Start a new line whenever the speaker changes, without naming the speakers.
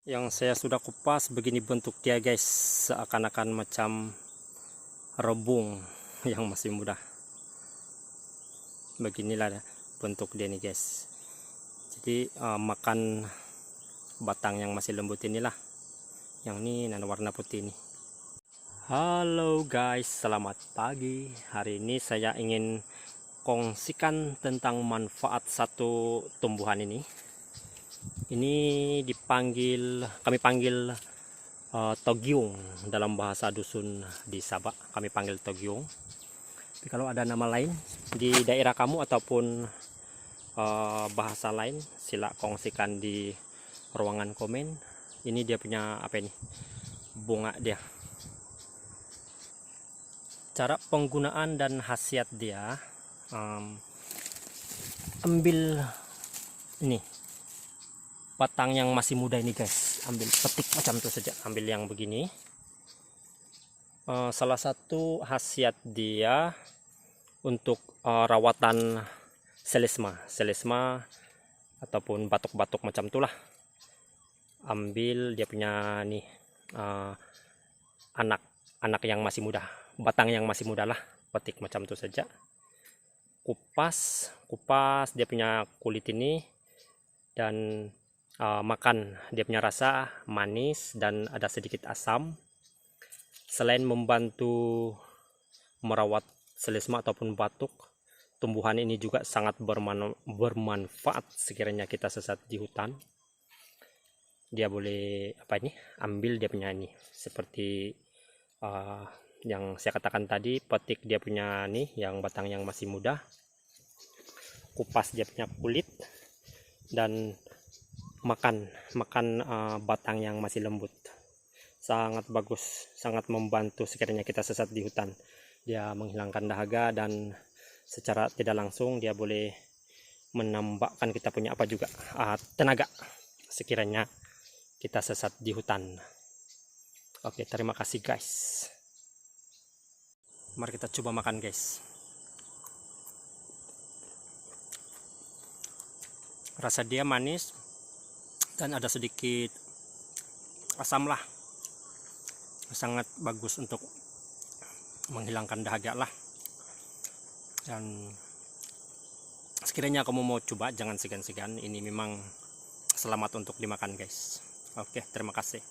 Yang saya sudah kupas begini bentuk dia guys, seakan-akan macam rebung yang masih muda. Beginilah bentuk dia nih guys. Jadi makan batang yang masih lembut inilah, yang ini warna putih ini. Halo guys, selamat pagi. Hari ini saya ingin kongsikan tentang manfaat satu tumbuhan ini. Ini kami panggil togiung dalam bahasa dusun di Sabak. Kami panggil togiung. Tapi kalau ada nama lain di daerah kamu ataupun bahasa lain, sila kongsikan di ruangan komen. Ini dia punya apa ini? Bunga dia. Cara penggunaan dan khasiat dia, ambil ini batang yang masih muda ini guys, ambil petik macam itu saja, ambil yang begini. Salah satu khasiat dia untuk rawatan selesma ataupun batuk-batuk macam itulah. Ambil dia punya nih anak yang masih muda, batang yang masih muda lah, petik macam itu saja. Kupas dia punya kulit ini dan makan. Dia punya rasa manis dan ada sedikit asam. Selain membantu merawat selesma ataupun batuk, tumbuhan ini juga sangat bermanfaat sekiranya kita sesat di hutan. Dia boleh apa ini, ambil dia punya ini seperti yang saya katakan tadi, petik dia punya nih yang batang yang masih muda, kupas dia punya kulit, dan makan batang yang masih lembut. Sangat bagus, sangat membantu sekiranya kita sesat di hutan. Dia menghilangkan dahaga dan secara tidak langsung dia boleh menambahkan kita punya apa juga, tenaga sekiranya kita sesat di hutan. Oke, terima kasih guys. Mari kita coba makan guys. Rasa dia manis dan ada sedikit asam lah. Sangat bagus untuk menghilangkan dahaga lah. Dan sekiranya kamu mau coba, jangan segan-segan. Ini memang selamat untuk dimakan guys. Oke, terima kasih.